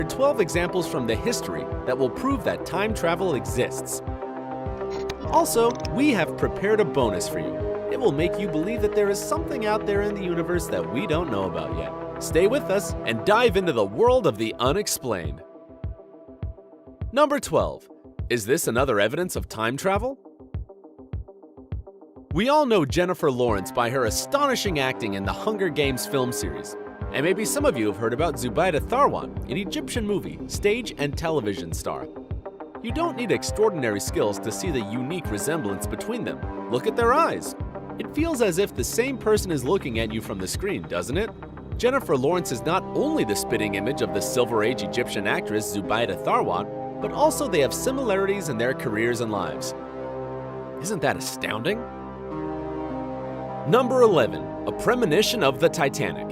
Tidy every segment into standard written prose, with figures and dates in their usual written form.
are 12 examples from the history that will prove that time travel exists. Also, we have prepared a bonus for you. It will make you believe that there is something out there in the universe that we don't know about yet. Stay with us and dive into the world of the unexplained. Number 12. Is this another evidence of time travel? We all know Jennifer Lawrence by her astonishing acting in the Hunger Games film series. And maybe some of you have heard about Zubaida Tharwan, an Egyptian movie, stage, and television star. You don't need extraordinary skills to see the unique resemblance between them. Look at their eyes. It feels as if the same person is looking at you from the screen, doesn't it? Jennifer Lawrence is not only the spitting image of the Silver Age Egyptian actress Zubaida Tharwan, but also they have similarities in their careers and lives. Isn't that astounding? Number 11. A premonition of the Titanic.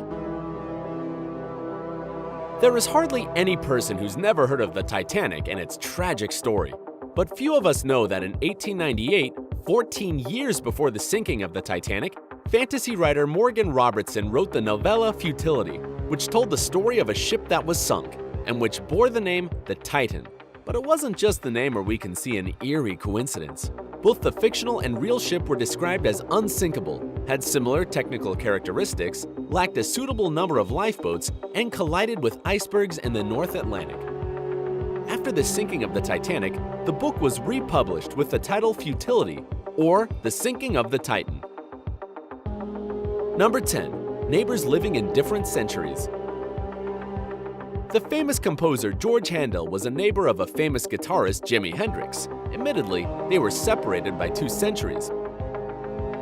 There is hardly any person who's never heard of the Titanic and its tragic story. But few of us know that in 1898, 14 years before the sinking of the Titanic, fantasy writer Morgan Robertson wrote the novella Futility, which told the story of a ship that was sunk, and which bore the name the Titan. But it wasn't just the name where we can see an eerie coincidence. Both the fictional and real ship were described as unsinkable, had similar technical characteristics, lacked a suitable number of lifeboats, and collided with icebergs in the North Atlantic. After the sinking of the Titanic, the book was republished with the title Futility, or The Sinking of the Titan. Number 10. Neighbors living in different centuries. The famous composer George Handel was a neighbor of a famous guitarist Jimi Hendrix. Admittedly, they were separated by 2 centuries.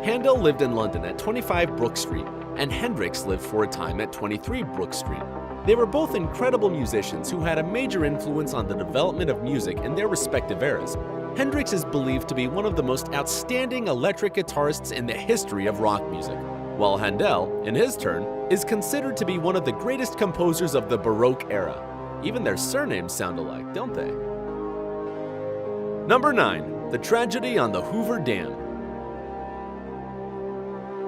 Handel lived in London at 25 Brook Street, and Hendrix lived for a time at 23 Brook Street. They were both incredible musicians who had a major influence on the development of music in their respective eras. Hendrix is believed to be one of the most outstanding electric guitarists in the history of rock music, while Handel, in his turn, is considered to be one of the greatest composers of the Baroque era. Even their surnames sound alike, don't they? Number 9. The tragedy on the Hoover Dam.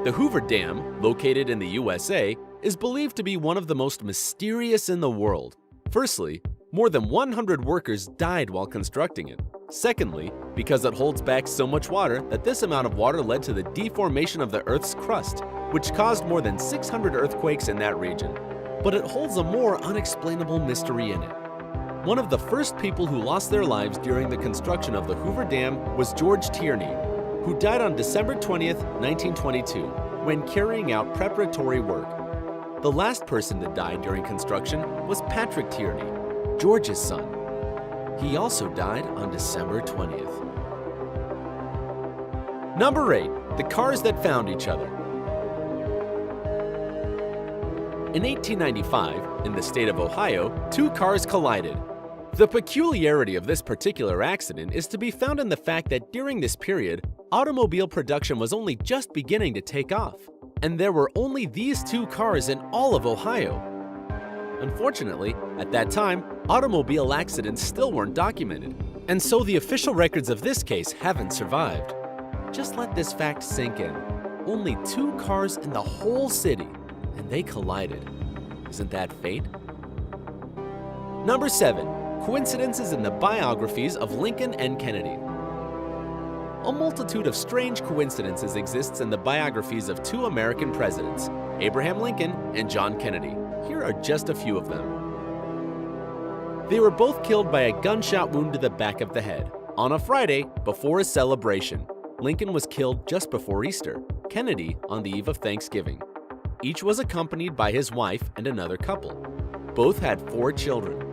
The Hoover Dam, located in the USA, is believed to be one of the most mysterious in the world. Firstly, more than 100 workers died while constructing it. Secondly, because it holds back so much water that this amount of water led to the deformation of the Earth's crust, which caused more than 600 earthquakes in that region. But it holds a more unexplainable mystery in it. One of the first people who lost their lives during the construction of the Hoover Dam was George Tierney, who died on December 20th, 1922, when carrying out preparatory work. The last person to die during construction was Patrick Tierney, George's son. He also died on December 20th. Number 8. The cars that found each other. In 1895, in the state of Ohio, 2 cars collided. The peculiarity of this particular accident is to be found in the fact that during this period, automobile production was only just beginning to take off, and there were only these 2 cars in all of Ohio. Unfortunately, at that time, automobile accidents still weren't documented, and so the official records of this case haven't survived. Just let this fact sink in. Only 2 cars in the whole city, and they collided. Isn't that fate? Number 7. Coincidences in the biographies of Lincoln and Kennedy. A multitude of strange coincidences exists in the biographies of 2 American presidents, Abraham Lincoln and John Kennedy. Here are just a few of them. They were both killed by a gunshot wound to the back of the head on a Friday before a celebration. Lincoln was killed just before Easter, Kennedy on the eve of Thanksgiving. Each was accompanied by his wife and another couple. Both had 4 children.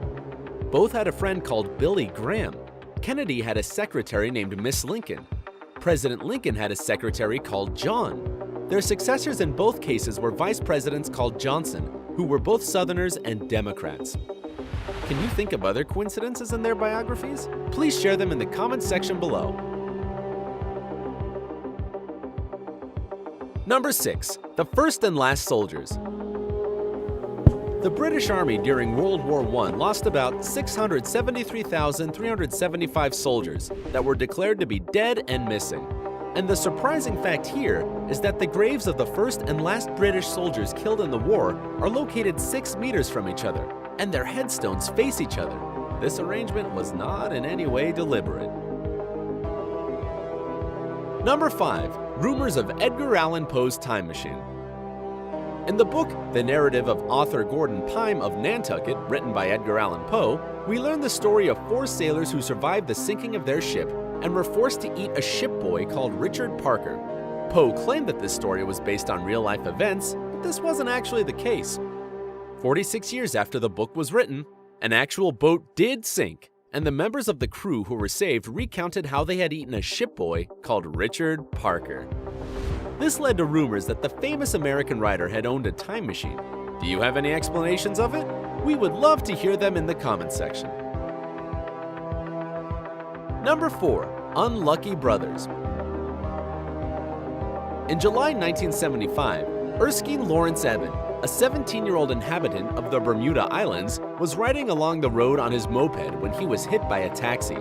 Both had a friend called Billy Graham. Kennedy had a secretary named Miss Lincoln. President Lincoln had a secretary called John. Their successors in both cases were vice presidents called Johnson, who were both Southerners and Democrats. Can you think of other coincidences in their biographies? Please share them in the comments section below. Number 6. The First and Last Soldiers. The British Army during World War I lost about 673,375 soldiers that were declared to be dead and missing. And the surprising fact here is that the graves of the first and last British soldiers killed in the war are located 6 meters from each other, and their headstones face each other. This arrangement was not in any way deliberate. Number 5. Rumors of Edgar Allan Poe's Time Machine. In the book The Narrative of Arthur Gordon Pym of Nantucket, written by Edgar Allan Poe, we learn the story of 4 sailors who survived the sinking of their ship and were forced to eat a shipboy called Richard Parker. Poe claimed that this story was based on real-life events, but this wasn't actually the case. 46 years after the book was written, an actual boat did sink, and the members of the crew who were saved recounted how they had eaten a shipboy called Richard Parker. This led to rumors that the famous American writer had owned a time machine. Do you have any explanations of it? We would love to hear them in the comments section. Number 4. Unlucky Brothers. In July 1975, Erskine Lawrence Evan, a 17-year-old inhabitant of the Bermuda Islands, was riding along the road on his moped when he was hit by a taxi.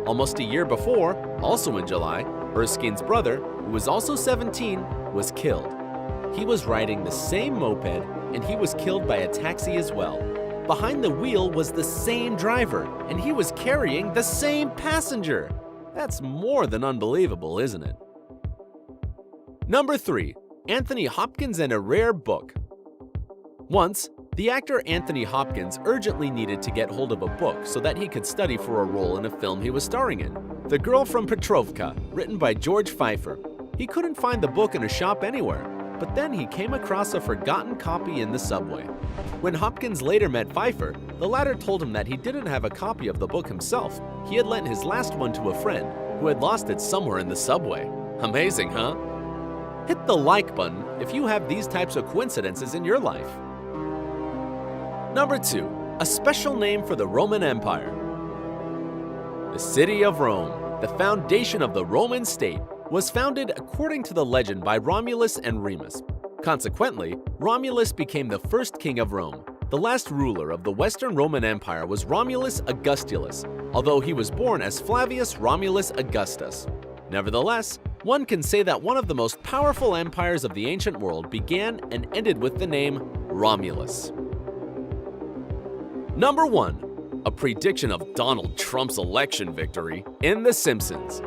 Almost a year before, also in July, Erskine's brother, who was also 17, was killed. He was riding the same moped and he was killed by a taxi as well. Behind the wheel was the same driver and he was carrying the same passenger. That's more than unbelievable, isn't it? Number 3. Anthony Hopkins and a Rare Book. Once, the actor Anthony Hopkins urgently needed to get hold of a book so that he could study for a role in a film he was starring in, The Girl from Petrovka, written by George Pfeiffer. He couldn't find the book in a shop anywhere, but then he came across a forgotten copy in the subway. When Hopkins later met Pfeiffer, the latter told him that he didn't have a copy of the book himself. He had lent his last one to a friend who had lost it somewhere in the subway. Amazing, huh? Hit the like button if you have these types of coincidences in your life. Number 2. A special name for the Roman Empire. The city of Rome, the foundation of the Roman state, was founded according to the legend by Romulus and Remus. Consequently, Romulus became the first king of Rome. The last ruler of the Western Roman Empire was Romulus Augustulus, although he was born as Flavius Romulus Augustus. Nevertheless, one can say that one of the most powerful empires of the ancient world began and ended with the name Romulus. Number 1. A prediction of Donald Trump's election victory in The Simpsons.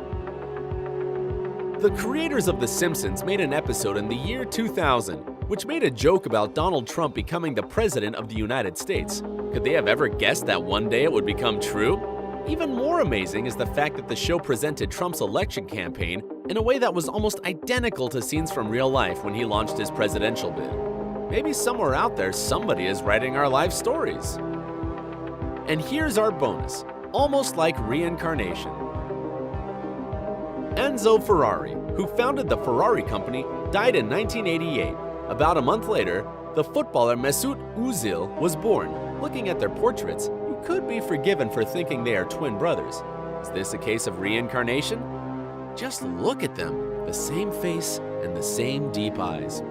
The creators of The Simpsons made an episode in the year 2000, which made a joke about Donald Trump becoming the president of the United States. Could they have ever guessed that one day it would become true? Even more amazing is the fact that the show presented Trump's election campaign in a way that was almost identical to scenes from real life when he launched his presidential bid. Maybe somewhere out there somebody is writing our life stories. And here's our bonus, almost like reincarnation. Enzo Ferrari, who founded the Ferrari company, died in 1988. About a month later, the footballer Mesut Özil was born. Looking at their portraits, you could be forgiven for thinking they are twin brothers. Is this a case of reincarnation? Just look at them, the same face and the same deep eyes.